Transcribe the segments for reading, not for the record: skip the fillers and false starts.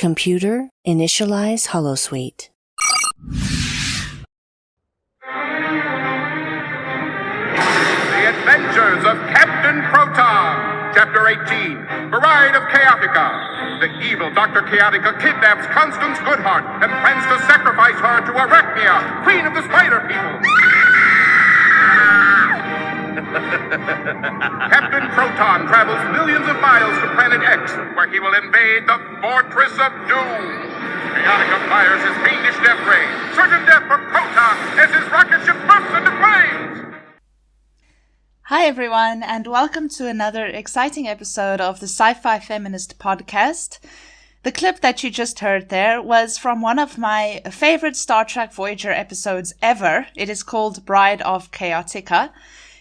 Computer, initialize holosuite. The Adventures of Captain Proton, Chapter 18, Bride of Chaotica. The evil Dr. Chaotica kidnaps Constance Goodhart and plans to sacrifice her to Arachnia, Queen of the Spider People. Captain Proton travels millions of miles to Planet X, where he will invade the Fortress of Doom. Chaotica fires his fiendish death ray, certain death for Proton as his rocket ship bursts into flames. Hi everyone, and welcome to another exciting episode of the Sci-Fi Feminist podcast. The clip that you just heard there was from one of my favorite Star Trek Voyager episodes ever. It is called Bride of Chaotica.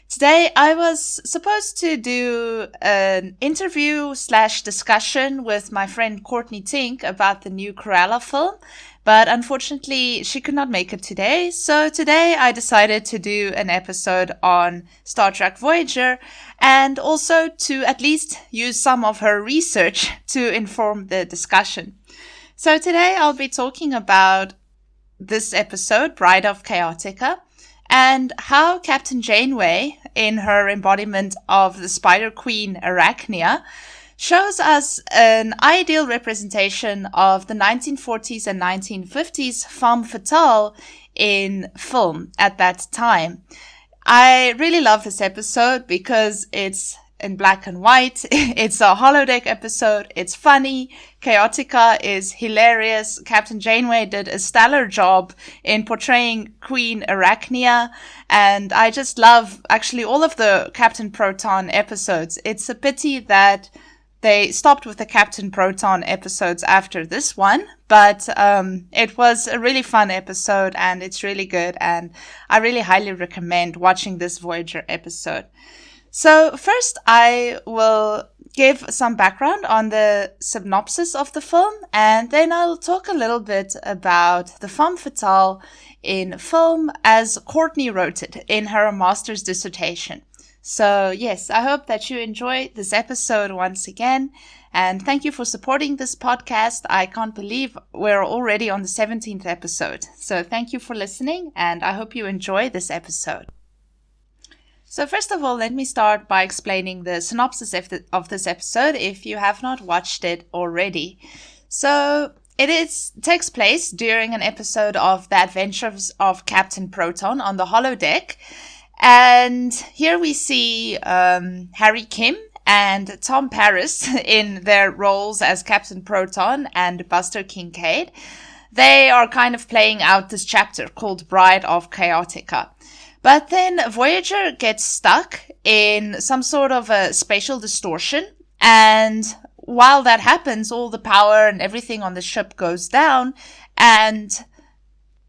Today I was supposed to do an interview/discussion with my friend Courtney Tink about the new Cruella film, but unfortunately she could not make it today. So today I decided to do an episode on Star Trek Voyager and also to at least use some of her research to inform the discussion. So today I'll be talking about this episode, Bride of Chaotica, and how Captain Janeway, in her embodiment of the Spider Queen Arachnia, shows us an ideal representation of the 1940s and 1950s Femme Fatale in film at that time. I really love this episode because it's in black and white. It's a holodeck episode. It's funny. Chaotica is hilarious. Captain Janeway did a stellar job in portraying Queen Arachnia. And I just love actually all of the Captain Proton episodes. It's a pity that they stopped with the Captain Proton episodes after this one, but it was a really fun episode and it's really good. And I really highly recommend watching this Voyager episode. So first I will give some background on the synopsis of the film, and then I'll talk a little bit about the Femme Fatale in film as Courtney wrote it in her master's dissertation. So yes, I hope that you enjoy this episode once again, and thank you for supporting this podcast. I can't believe we're already on the 17th episode. So thank you for listening, and I hope you enjoy this episode. So first of all, let me start by explaining the synopsis of this episode if you have not watched it already. So it takes place during an episode of The Adventures of Captain Proton on the holodeck. And here we see Harry Kim and Tom Paris in their roles as Captain Proton and Buster Kincaid. They are kind of playing out this chapter called Bride of Chaotica. But then Voyager gets stuck in some sort of a spatial distortion, and while that happens, all the power and everything on the ship goes down, and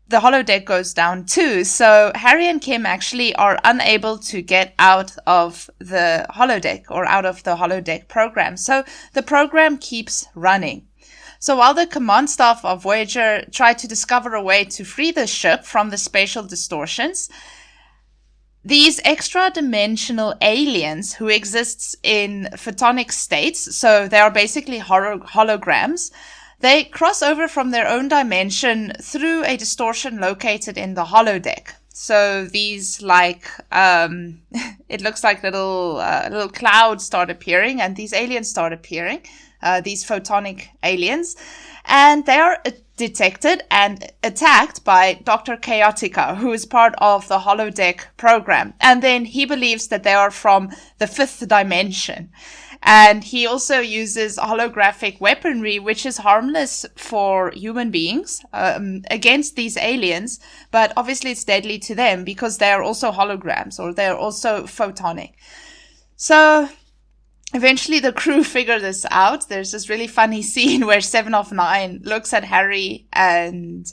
the holodeck goes down too. So Harry and Kim actually are unable to get out of the holodeck or out of the holodeck program. So the program keeps running. So while the command staff of Voyager try to discover a way to free the ship from the spatial distortions, these extra-dimensional aliens who exist in photonic states, so they are basically holograms, they cross over from their own dimension through a distortion located in the holodeck. So these it looks like little clouds start appearing, and these aliens start appearing, these photonic aliens, and they are detected and attacked by Dr. Chaotica, who is part of the holodeck program. And then he believes that they are from the fifth dimension. And he also uses holographic weaponry, which is harmless for human beings, against these aliens. But obviously it's deadly to them because they are also holograms, or they're also photonic. So eventually the crew figure this out. There's this really funny scene where Seven of Nine looks at Harry and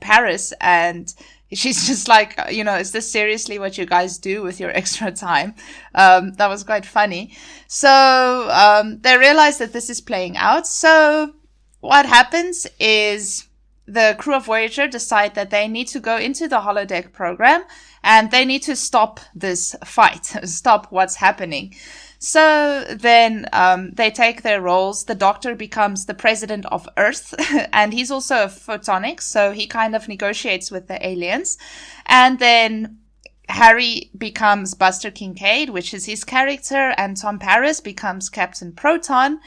Paris, and she's just like, is this seriously what you guys do with your extra time? That was quite funny. So they realize that this is playing out. So what happens is the crew of Voyager decide that they need to go into the holodeck program and they need to stop this fight, stop what's happening. So then they take their roles. The Doctor becomes the president of Earth, and he's also a photonics, so he kind of negotiates with the aliens. And then Harry becomes Buster Kincaid, which is his character, and Tom Paris becomes Captain Proton.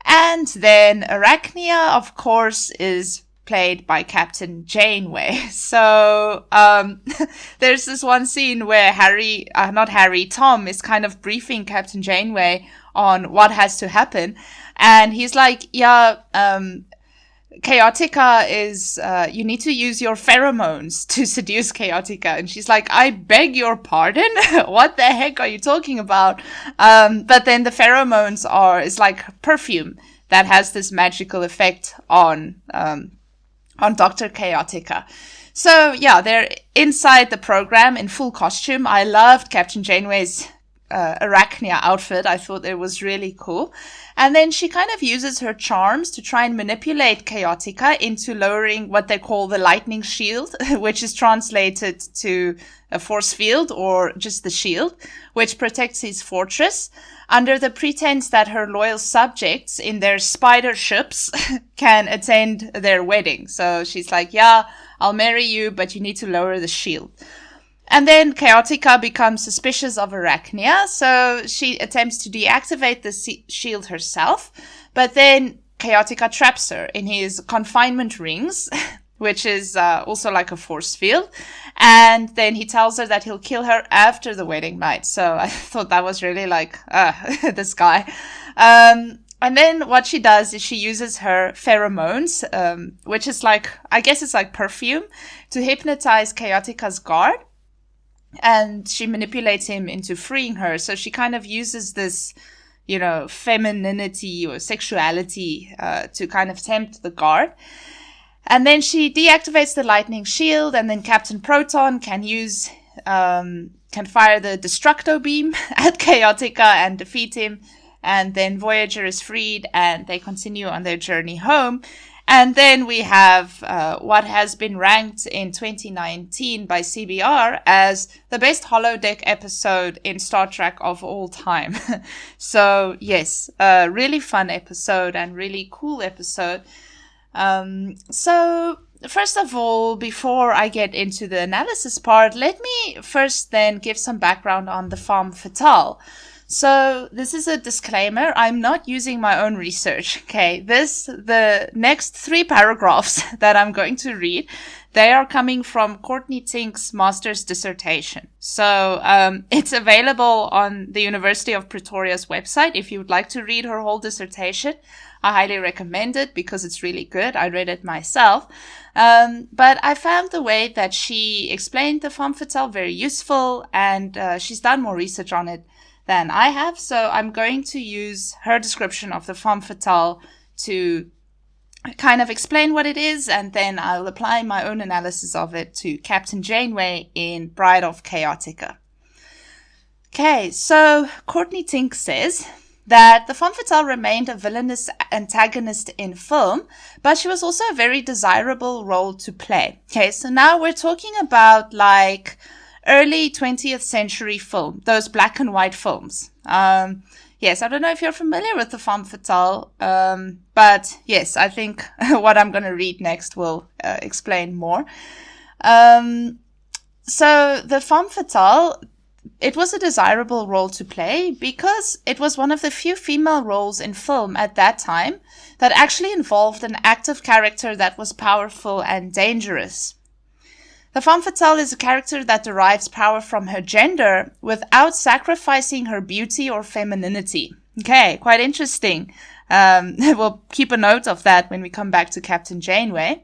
And then Arachnia, of course, is played by Captain Janeway. So there's this one scene where Tom is kind of briefing Captain Janeway on what has to happen. And he's like, Chaotica is, you need to use your pheromones to seduce Chaotica. And she's like, I beg your pardon? What the heck are you talking about? But then the pheromones is like perfume that has this magical effect on Dr. Chaotica. So yeah, they're inside the program in full costume. I loved Captain Janeway's Arachnia outfit. I thought it was really cool. And then she kind of uses her charms to try and manipulate Chaotica into lowering what they call the lightning shield, which is translated to a force field or just the shield, which protects his fortress, under the pretense that her loyal subjects in their spider ships can attend their wedding. So she's like, yeah, I'll marry you, but you need to lower the shield. And then Chaotica becomes suspicious of Arachnia, so she attempts to deactivate the shield herself, but then Chaotica traps her in his confinement rings, which is also like a force field, and then he tells her that he'll kill her after the wedding night. So I thought that was really like, this guy. And then what she does is she uses her pheromones, which is like, I guess it's like perfume, to hypnotize Chaotica's guard. And she manipulates him into freeing her. So she kind of uses this, femininity or sexuality to kind of tempt the guard. And then she deactivates the lightning shield, and then Captain Proton can fire the Destructo beam at Chaotica and defeat him. And then Voyager is freed, and they continue on their journey home. And then we have what has been ranked in 2019 by CBR as the best holodeck episode in Star Trek of all time. So yes, a really fun episode and really cool episode. So first of all, before I get into the analysis part, let me first then give some background on the Femme Fatale. So this is a disclaimer. I'm not using my own research. Okay. The next 3 paragraphs that I'm going to read, they are coming from Courtney Tink's master's dissertation. So, it's available on the University of Pretoria's website. If you would like to read her whole dissertation, I highly recommend it because it's really good. I read it myself. But I found the way that she explained the Femme Fatale very useful, and she's done more research on it than I have. So I'm going to use her description of the Femme Fatale to kind of explain what it is, and then I'll apply my own analysis of it to Captain Janeway in Bride of Chaotica. Okay, so Courtney Tink says that the Femme Fatale remained a villainous antagonist in film, but she was also a very desirable role to play. Okay, so now we're talking about like early 20th century film, those black and white films. Yes, I don't know if you're familiar with the Femme Fatale, but yes, I think what I'm going to read next will explain more. So the Femme Fatale, it was a desirable role to play because it was one of the few female roles in film at that time that actually involved an active character that was powerful and dangerous. The Femme Fatale is a character that derives power from her gender without sacrificing her beauty or femininity. Okay, quite interesting. We'll keep a note of that when we come back to Captain Janeway.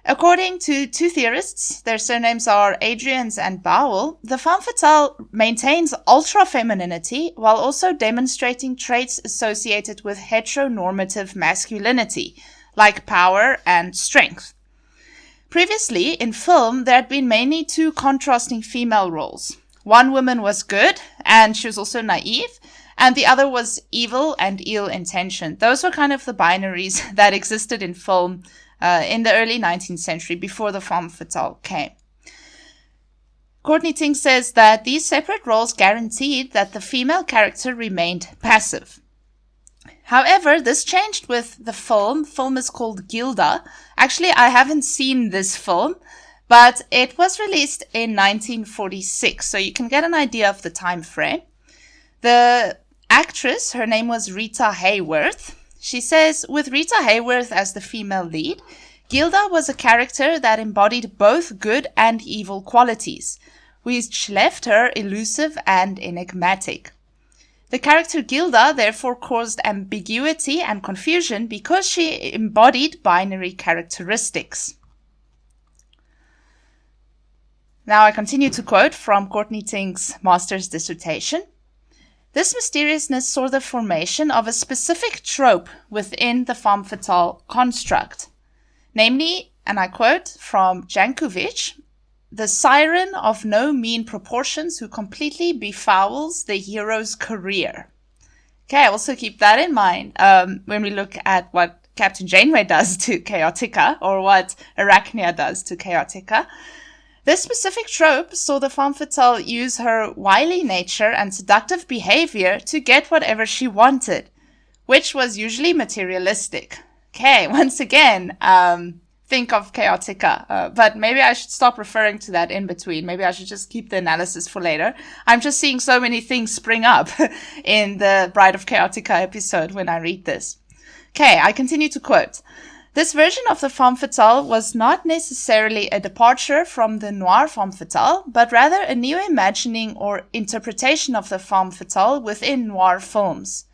According to 2 theorists, their surnames are Adrians and Bowell, the Femme Fatale maintains ultra-femininity while also demonstrating traits associated with heteronormative masculinity, like power and strength. Previously, in film, there had been mainly 2 contrasting female roles. One woman was good, and she was also naive, and the other was evil and ill-intentioned. Those were kind of the binaries that existed in film in the early 19th century, before the Femme Fatale came. Courtney Ting says that these separate roles guaranteed that the female character remained passive. However, this changed with the film. The film is called Gilda. Actually, I haven't seen this film, but it was released in 1946, so you can get an idea of the time frame. The actress, her name was Rita Hayworth. She says, with Rita Hayworth as the female lead, Gilda was a character that embodied both good and evil qualities, which left her elusive and enigmatic. The character Gilda therefore caused ambiguity and confusion because she embodied binary characteristics. Now I continue to quote from Courtney Ting's master's dissertation. This mysteriousness saw the formation of a specific trope within the femme fatale construct. Namely, and I quote from Jankovic, the siren of no mean proportions who completely befouls the hero's career. Okay, also keep that in mind when we look at what Captain Janeway does to Chaotica or what Arachnia does to Chaotica. This specific trope saw the femme fatale use her wily nature and seductive behavior to get whatever she wanted, which was usually materialistic. Okay, once again, think of Chaotica, but maybe I should stop referring to that in between. Maybe I should just keep the analysis for later. I'm just seeing so many things spring up in the Bride of Chaotica episode when I read this. Okay, I continue to quote. This version of the femme fatale was not necessarily a departure from the noir femme fatale, but rather a new imagining or interpretation of the femme fatale within noir films.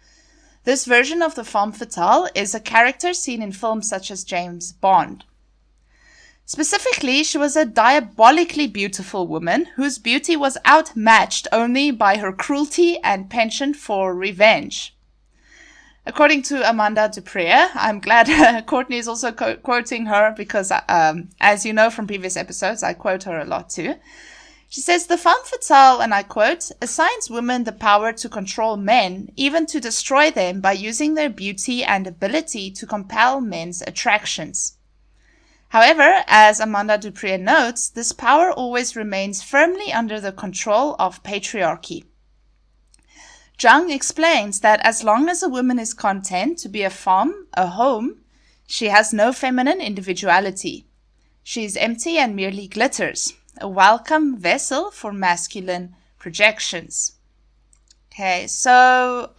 This version of the femme fatale is a character seen in films such as James Bond. Specifically, she was a diabolically beautiful woman whose beauty was outmatched only by her cruelty and penchant for revenge. According to Amanda Dupree, I'm glad Courtney is also quoting her because, as you know from previous episodes, I quote her a lot too. She says, the femme fatale, and I quote, assigns women the power to control men, even to destroy them by using their beauty and ability to compel men's attractions. However, as Amanda Dupree notes, this power always remains firmly under the control of patriarchy. Jung explains that as long as a woman is content to be a femme, a home, she has no feminine individuality. She is empty and merely glitters, a welcome vessel for masculine projections. Okay, so,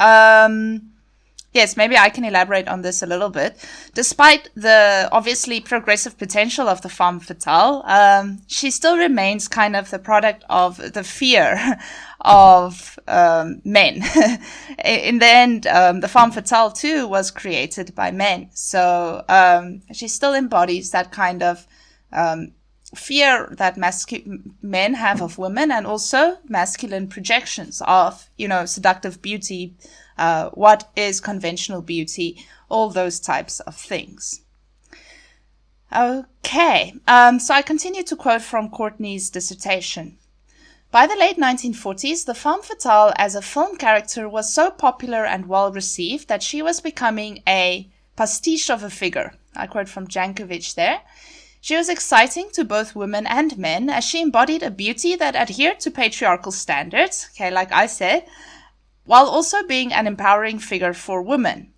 yes, maybe I can elaborate on this a little bit. Despite the obviously progressive potential of the femme fatale, she still remains kind of the product of the fear of men. In the end, the femme fatale too was created by men. So she still embodies that kind of fear that men have of women, and also masculine projections of, seductive beauty, what is conventional beauty, all those types of things. Okay, so I continue to quote from Courtney's dissertation. By the late 1940s, the femme fatale as a film character was so popular and well received that she was becoming a pastiche of a figure. I quote from Jankovic there. She was exciting to both women and men as she embodied a beauty that adhered to patriarchal standards, okay, like I said, while also being an empowering figure for women.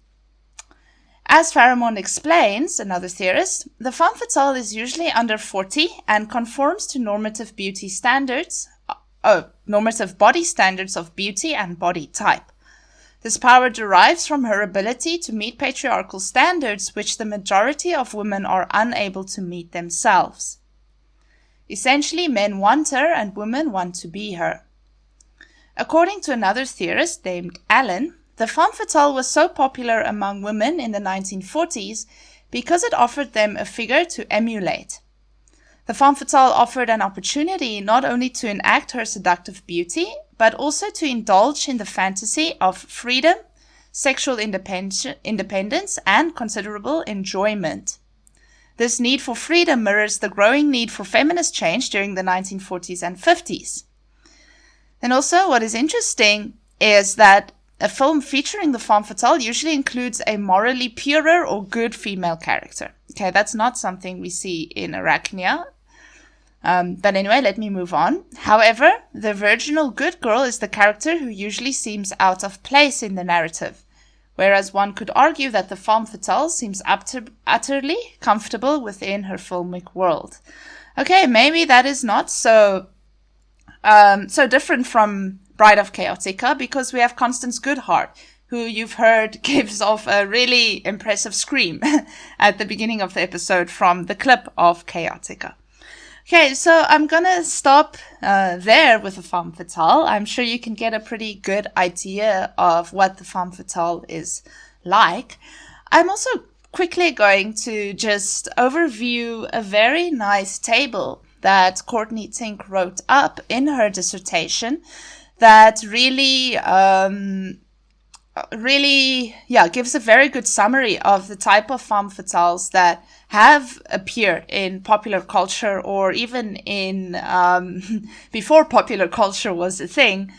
As Faramond explains, another theorist, the femme fatale is usually under 40 and conforms to normative body standards of beauty and body type. This power derives from her ability to meet patriarchal standards which the majority of women are unable to meet themselves. Essentially, men want her and women want to be her. According to another theorist named Allen, the femme fatale was so popular among women in the 1940s because it offered them a figure to emulate. The femme fatale offered an opportunity not only to enact her seductive beauty, but also to indulge in the fantasy of freedom, sexual independence, and considerable enjoyment. This need for freedom mirrors the growing need for feminist change during the 1940s and 50s. And also, what is interesting is that a film featuring the femme fatale usually includes a morally purer or good female character. Okay, that's not something we see in Arachnia. But anyway, let me move on. However, the virginal good girl is the character who usually seems out of place in the narrative, whereas one could argue that the femme fatale seems utterly comfortable within her filmic world. Okay, maybe that is not so different from Bride of Chaotica, because we have Constance Goodhart, who you've heard gives off a really impressive scream at the beginning of the episode from the clip of Chaotica. Okay, so I'm gonna stop there with the femme fatale. I'm sure you can get a pretty good idea of what the femme fatale is like. I'm also quickly going to just overview a very nice table that Courtney Tink wrote up in her dissertation that really gives a very good summary of the type of femme fatales that have appeared in popular culture, or even in before popular culture was a thing.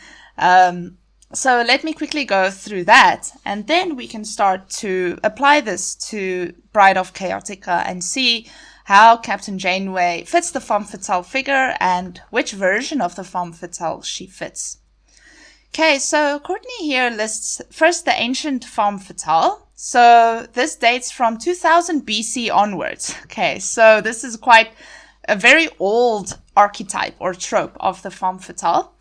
So let me quickly go through that, and then we can start to apply this to Bride of Chaotica and see how Captain Janeway fits the femme fatale figure and which version of the femme fatale she fits. Okay, so Courtney here lists first the ancient femme fatale. So this dates from 2000 BC onwards. Okay, so this is quite a very old archetype or trope of the femme fatale.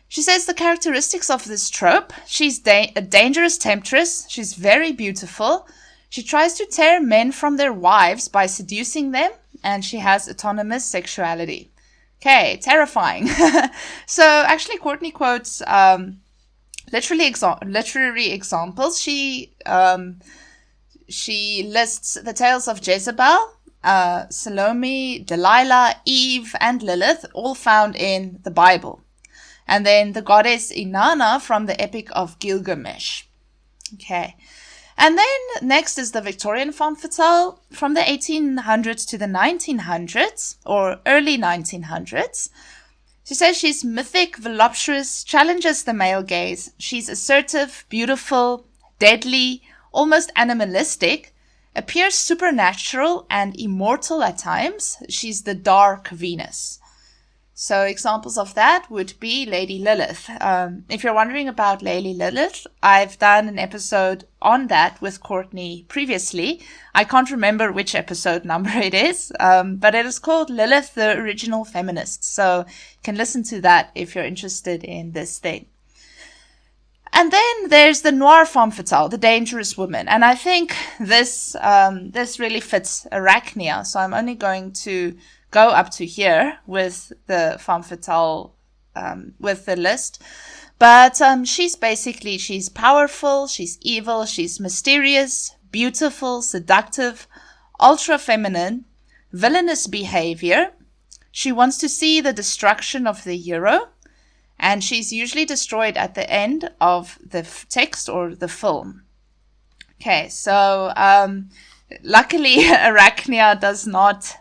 She says the characteristics of this trope: she's a dangerous temptress, she's very beautiful, she tries to tear men from their wives by seducing them, and she has autonomous sexuality. Okay, terrifying. So actually Courtney quotes literary examples. She lists the tales of Jezebel, Salome, Delilah, Eve, and Lilith, all found in the Bible. And then the goddess Inanna from the Epic of Gilgamesh. Okay. And then next is the Victorian femme fatale from the 1800s to the 1900s, or early 1900s. She says she's mythic, voluptuous, challenges the male gaze. She's assertive, beautiful, deadly, almost animalistic, appears supernatural and immortal at times. She's the dark Venus. So examples of that would be Lady Lilith. If you're wondering about Lady Lilith, I've done an episode on that with Courtney previously. I can't remember which episode number it is, but it is called Lilith, the Original Feminist. So you can listen to that if you're interested in this thing. And then there's the noir femme fatale, the dangerous woman. And I think this really fits Arachnia. So I'm only going to go up to here with the femme fatale, with the list. But she's powerful, she's evil, she's mysterious, beautiful, seductive, ultra-feminine, villainous behavior. She wants to see the destruction of the hero, and she's usually destroyed at the end of the text or the film. Okay, so luckily Arachnia does not,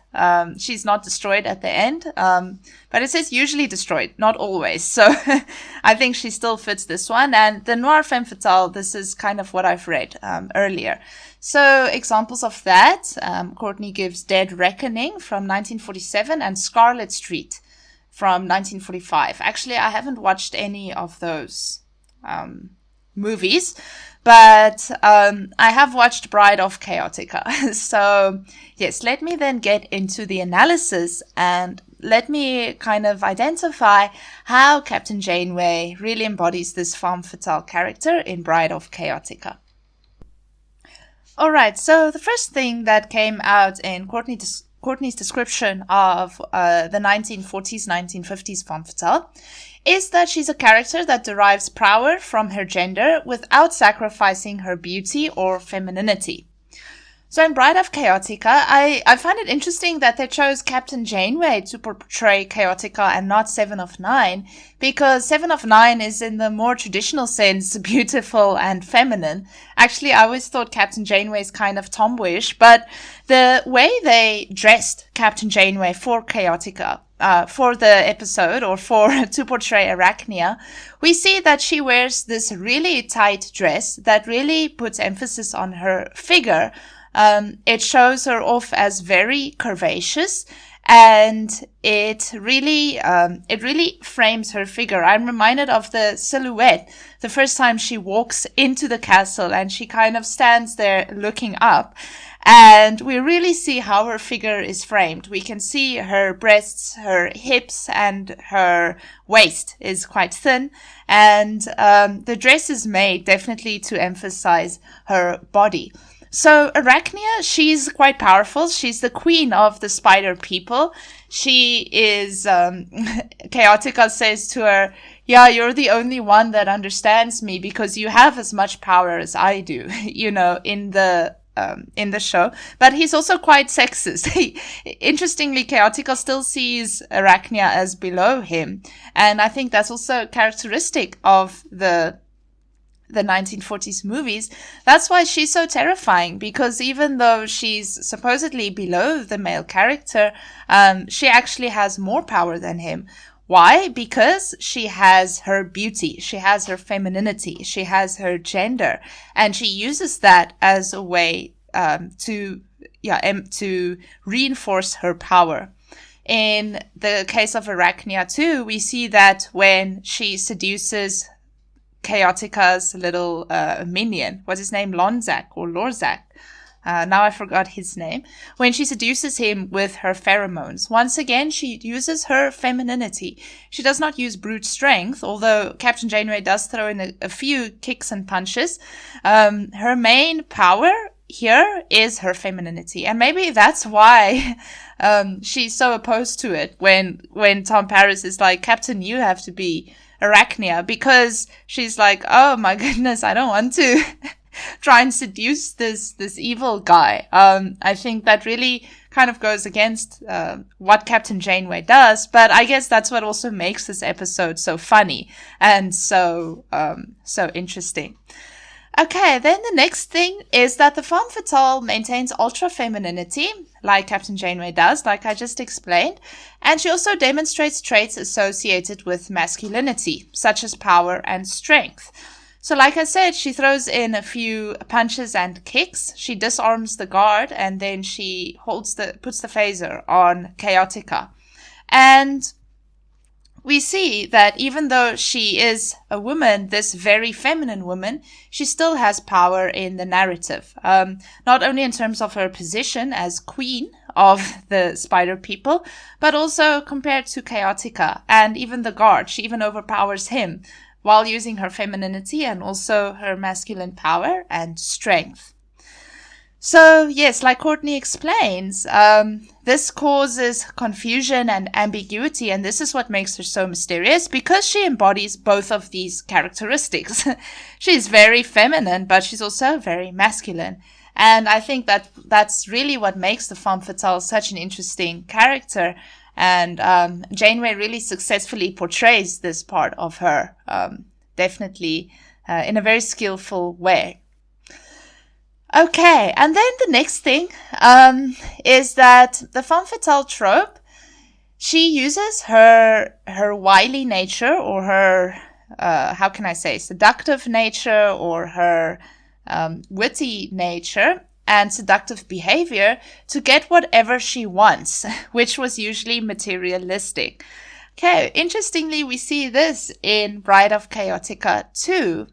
she's not destroyed at the end, but it says usually destroyed, not always. So I think she still fits this one. And the noir femme fatale, this is kind of what I've read earlier. So examples of that, Courtney gives Dead Reckoning from 1947 and Scarlet Street from 1945. Actually, I haven't watched any of those movies, but I have watched Bride of Chaotica. So yes, let me then get into the analysis and let me kind of identify how Captain Janeway really embodies this femme fatale character in Bride of Chaotica. Alright, so the first thing that came out in Courtney's description of the 1940s, 1950s femme fatale is that she's a character that derives power from her gender without sacrificing her beauty or femininity. So in Bride of Chaotica, I find it interesting that they chose Captain Janeway to portray Chaotica and not Seven of Nine, because Seven of Nine is in the more traditional sense beautiful and feminine. Actually, I always thought Captain Janeway is kind of tomboyish, but the way they dressed Captain Janeway for Chaotica, for the episode or to portray Arachnia, we see that she wears this really tight dress that really puts emphasis on her figure. It shows her off as very curvaceous, And it really frames her figure. I'm reminded of the silhouette the first time she walks into the castle and she kind of stands there looking up. And we really see how her figure is framed. We can see her breasts, her hips, and her waist is quite thin. And the dress is made definitely to emphasize her body. So Arachnia, she's quite powerful. She's the queen of the spider people. She is, Chaotica says to her, yeah, you're the only one that understands me because you have as much power as I do, in the show. But he's also quite sexist. Interestingly, Chaotica still sees Arachnia as below him. And I think that's also characteristic of the 1940s movies. That's why she's so terrifying, because even though she's supposedly below the male character, she actually has more power than him. Why? Because she has her beauty, she has her femininity, she has her gender, and she uses that as a way to reinforce her power. In the case of Arachnia too, we see that when she seduces Chaotica's little minion, what's his name, Lonzak or Lorzak? Now I forgot his name. When she seduces him with her pheromones, once again, she uses her femininity. She does not use brute strength, although Captain Janeway does throw in a few kicks and punches. Her main power here is her femininity. And maybe that's why she's so opposed to it when Tom Paris is like, Captain, you have to be Arachnia, because she's like, oh my goodness, I don't want to try and seduce this evil guy. I think that really kind of goes against what Captain Janeway does, but I guess that's what also makes this episode so funny and so interesting. Okay, then the next thing is that the Femme Fatale maintains ultra femininity, like Captain Janeway does, like I just explained, and she also demonstrates traits associated with masculinity, such as power and strength. So like I said, she throws in a few punches and kicks, she disarms the guard, and then she puts the phaser on Chaotica. And we see that even though she is a woman, this very feminine woman, she still has power in the narrative. Not only in terms of her position as queen of the spider people, but also compared to Chaotica and even the guard. She even overpowers him while using her femininity and also her masculine power and strength. So yes, like Courtney explains, this causes confusion and ambiguity, and this is what makes her so mysterious, because she embodies both of these characteristics. She's very feminine, but she's also very masculine. And I think that that's really what makes the Femme Fatale such an interesting character. And Janeway really successfully portrays this part of her, definitely in a very skillful way. Okay, and then the next thing is that the Femme Fatale trope, she uses her wily nature, or her, seductive nature, or her witty nature and seductive behavior to get whatever she wants, which was usually materialistic. Okay, interestingly, we see this in Bride of Chaotica too.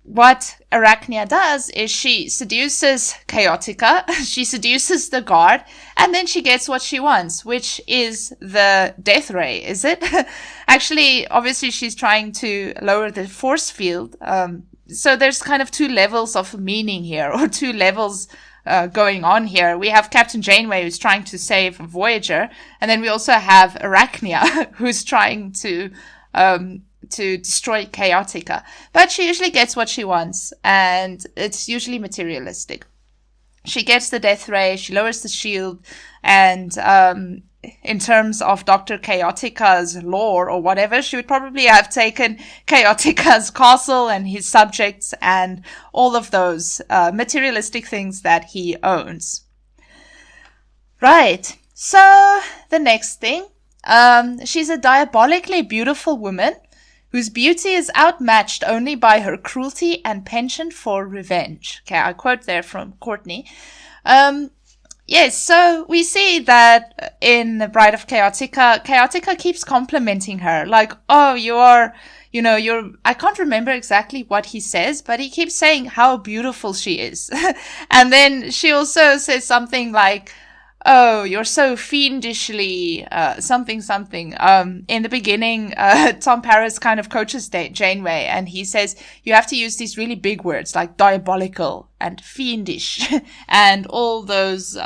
What Arachnia does is she seduces Chaotica, she seduces the guard, and then she gets what she wants, which is the death ray, is it? Actually, obviously, she's trying to lower the force field. So there's kind of two levels of meaning here, or two levels going on here. We have Captain Janeway, who's trying to save Voyager, and then we also have Arachnia, who's trying to destroy Chaotica. But she usually gets what she wants, and it's usually materialistic. She gets the death ray, she lowers the shield, and in terms of Dr. Chaotica's lore or whatever, she would probably have taken Chaotica's castle and his subjects and all of those materialistic things that he owns. Right, so the next thing, she's a diabolically beautiful woman whose beauty is outmatched only by her cruelty and penchant for revenge. Okay, I quote there from Courtney. Yes, so we see that in Bride of Chaotica, Chaotica keeps complimenting her, like, oh, I can't remember exactly what he says, but he keeps saying how beautiful she is. And then she also says something like, oh, you're so fiendishly, something. In the beginning, Tom Paris kind of coaches Janeway, and he says, you have to use these really big words like diabolical and fiendish and all those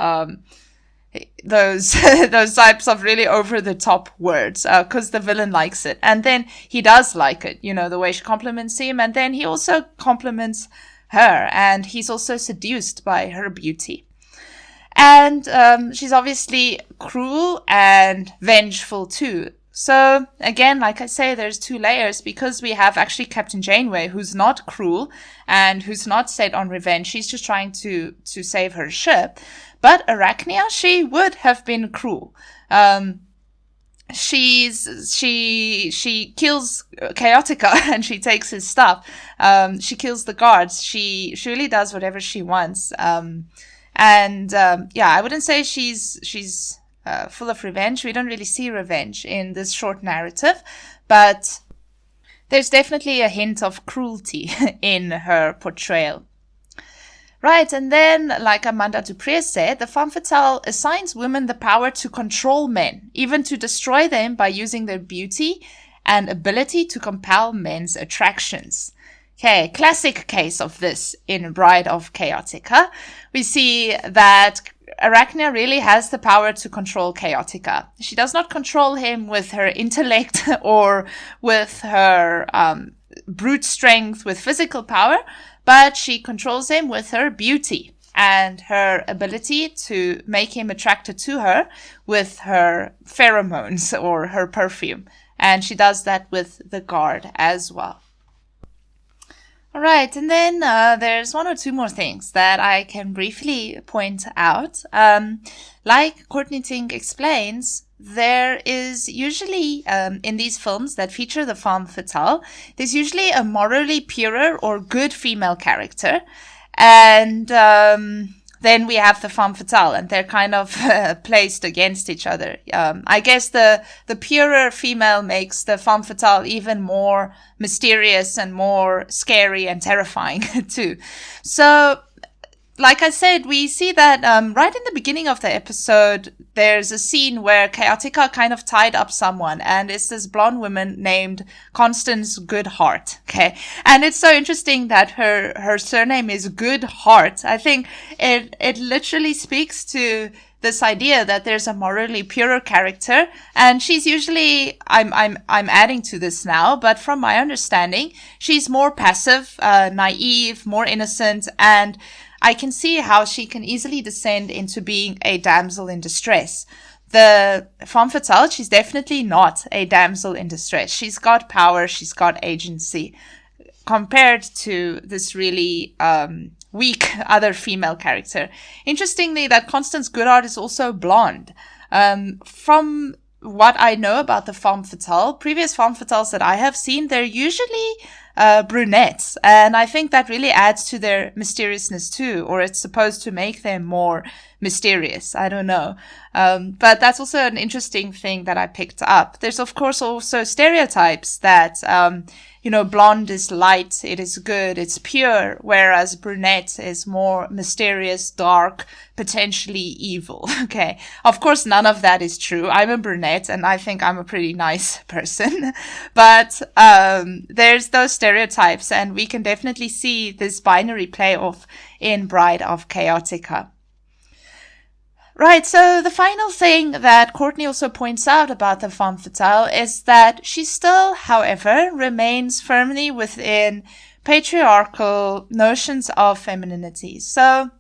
those types of really over the top words, because the villain likes it. And then he does like it, the way she compliments him. And then he also compliments her, and he's also seduced by her beauty. And she's obviously cruel and vengeful too. So again, like I say, there's two layers, because we have actually Captain Janeway, who's not cruel and who's not set on revenge. She's just trying to save her ship. But Arachnia, she would have been cruel. She kills Chaotica and she takes his stuff. She kills the guards. She really does whatever she wants. I wouldn't say she's full of revenge. We don't really see revenge in this short narrative, but there's definitely a hint of cruelty in her portrayal. Right, and then, like Amanda Dupree said, the Femme Fatale assigns women the power to control men, even to destroy them by using their beauty and ability to compel men's attractions. Okay, classic case of this in Bride of Chaotica. We see that Arachnia really has the power to control Chaotica. She does not control him with her intellect or with her brute strength with physical power, but she controls him with her beauty and her ability to make him attracted to her with her pheromones or her perfume. And she does that with the guard as well. All right, and then there's one or two more things that I can briefly point out. Like Courtney Tink explains, there is usually, in these films that feature the femme fatale, there's usually a morally purer or good female character. And then we have the femme fatale, and they're kind of placed against each other. I guess the purer female makes the femme fatale even more mysterious and more scary and terrifying too. So, like I said, we see that right in the beginning of the episode, there's a scene where Chaotica kind of tied up someone, and it's this blonde woman named Constance Goodheart. Okay, and it's so interesting that her surname is Goodheart. I think it literally speaks to this idea that there's a morally purer character, and she's usually I'm adding to this now, but from my understanding, she's more passive, naive, more innocent, and I can see how she can easily descend into being a damsel in distress. The femme fatale, she's definitely not a damsel in distress. She's got power, she's got agency, compared to this really weak other female character. Interestingly, that Constance Goodheart is also blonde. From what I know about the femme fatale, previous femme fatales that I have seen, they're usually brunettes, and I think that really adds to their mysteriousness too, or it's supposed to make them more mysterious. I don't know. But that's also an interesting thing that I picked up. There's of course also stereotypes that, blonde is light, it is good, it's pure, whereas brunette is more mysterious, dark, potentially evil. Okay. Of course, none of that is true. I'm a brunette and I think I'm a pretty nice person, but, there's those stereotypes, and we can definitely see this binary play off in Bride of Chaotica. Right, so the final thing that Courtney also points out about the femme fatale is that she still, however, remains firmly within patriarchal notions of femininity. So,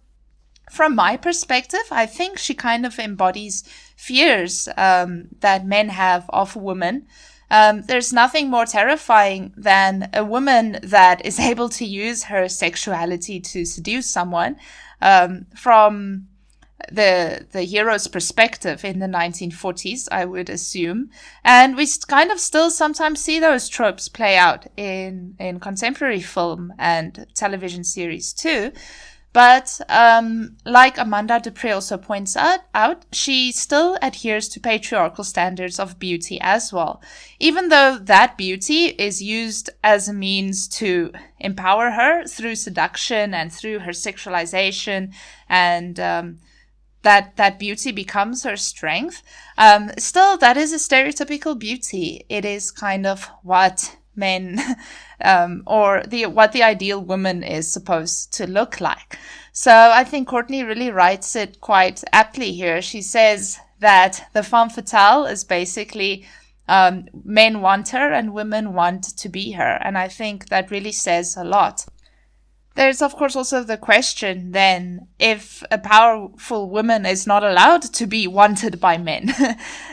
from my perspective, I think she kind of embodies fears that men have of women. There's nothing more terrifying than a woman that is able to use her sexuality to seduce someone. From the hero's perspective in the 1940s, I would assume. And we kind of still sometimes see those tropes play out in contemporary film and television series too. But like Amanda Dupree also points out, she still adheres to patriarchal standards of beauty as well, even though that beauty is used as a means to empower her through seduction and through her sexualization, and that beauty becomes her strength. Still, that is a stereotypical beauty. It is kind of what men or what the ideal woman is supposed to look like. So I think Courtney really writes it quite aptly here. She says that the femme fatale is basically men want her and women want to be her. And I think that really says a lot. There's, of course, also the question then, if a powerful woman is not allowed to be wanted by men.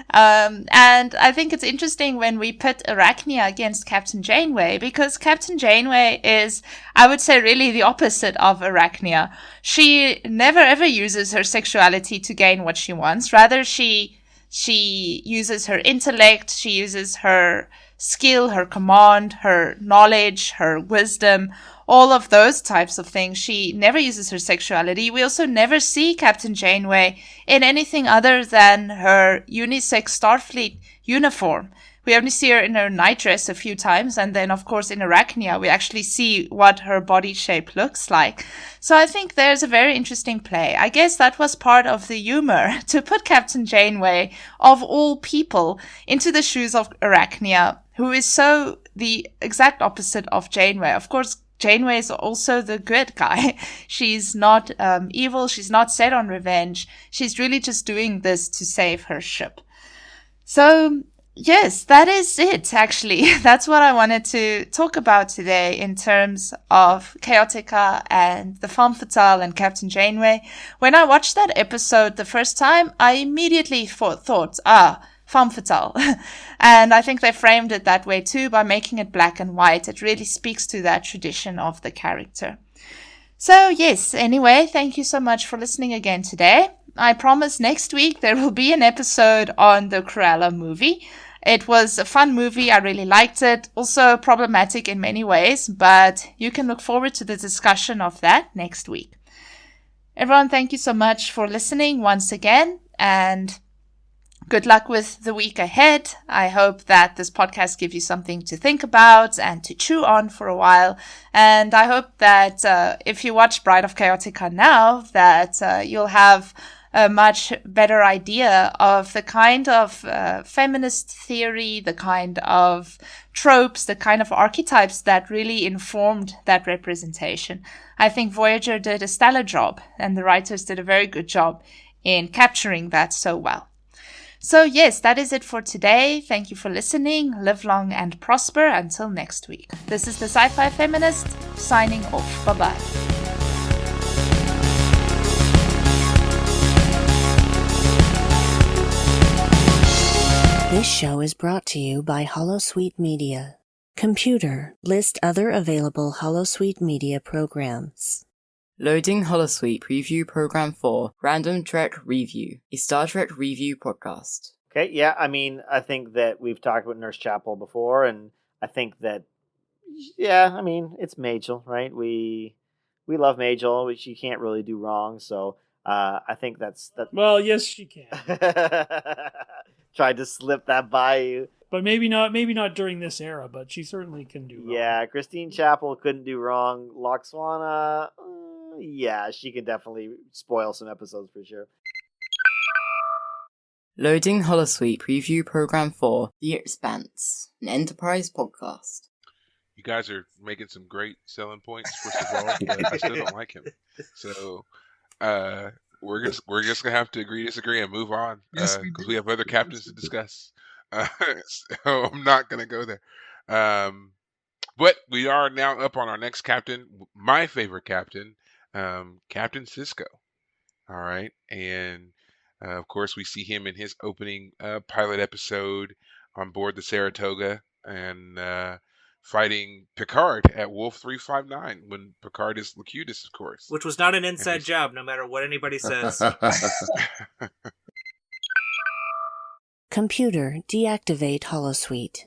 And I think it's interesting when we put Arachnia against Captain Janeway, because Captain Janeway is, I would say, really the opposite of Arachnia. She never ever uses her sexuality to gain what she wants. Rather, she uses her intellect, she uses her skill, her command, her knowledge, her wisdom, all of those types of things. She never uses her sexuality. We also never see Captain Janeway in anything other than her unisex Starfleet uniform. We only see her in her nightdress a few times, and then, of course, in Arachnia, we actually see what her body shape looks like. So I think there's a very interesting play. I guess that was part of the humor, to put Captain Janeway, of all people, into the shoes of Arachnia, who is so the exact opposite of Janeway. Of course, Janeway is also the good guy. She's not evil. She's not set on revenge. She's really just doing this to save her ship. So, yes, that is it, actually. That's what I wanted to talk about today in terms of Chaotica and the Femme Fatale and Captain Janeway. When I watched that episode the first time, I immediately thought, Femme Fatale. And I think they framed it that way too by making it black and white. It really speaks to that tradition of the character. So yes, anyway, thank you so much for listening again today. I promise next week there will be an episode on the Cruella movie. It was a fun movie. I really liked it. Also problematic in many ways, but you can look forward to the discussion of that next week. Everyone, thank you so much for listening once again, and good luck with the week ahead. I hope that this podcast gives you something to think about and to chew on for a while. And I hope that if you watch Bride of Chaotica now, that you'll have a much better idea of the kind of feminist theory, the kind of tropes, the kind of archetypes that really informed that representation. I think Voyager did a stellar job, and the writers did a very good job in capturing that so well. So yes, that is it for today. Thank you for listening. Live long and prosper until next week. This is the Sci-Fi Feminist signing off. Bye-bye. This show is brought to you by Holosuite Media. Computer, list other available Holosuite Media programs. Loading Holosuite Preview Program 4, Random Trek Review, a Star Trek review podcast. Okay, yeah, I mean, I think that we've talked about Nurse Chapel before, and I think that, yeah, I mean, it's Majel, right? We love Majel, which she can't really do wrong, so I think that's... Well, yes, she can. Tried to slip that by you. But maybe not during this era, but she certainly can do wrong. Yeah, Christine Chapel couldn't do wrong. Loxwana... yeah, she can definitely spoil some episodes for sure. Loading Holosuite Preview Program 4, The Expanse, an Enterprise podcast. You guys are making some great selling points, first of all, but I still don't like him. So we're just gonna have to agree to disagree and move on because we have other captains to discuss. So I'm not gonna go there. But we are now up on our next captain, my favorite captain. Captain Sisko. All right. And of course, we see him in his opening pilot episode on board the Saratoga and fighting Picard at Wolf 359 when Picard is Locutus, of course. Which was not an inside job, no matter what anybody says. Computer, deactivate Holosuite.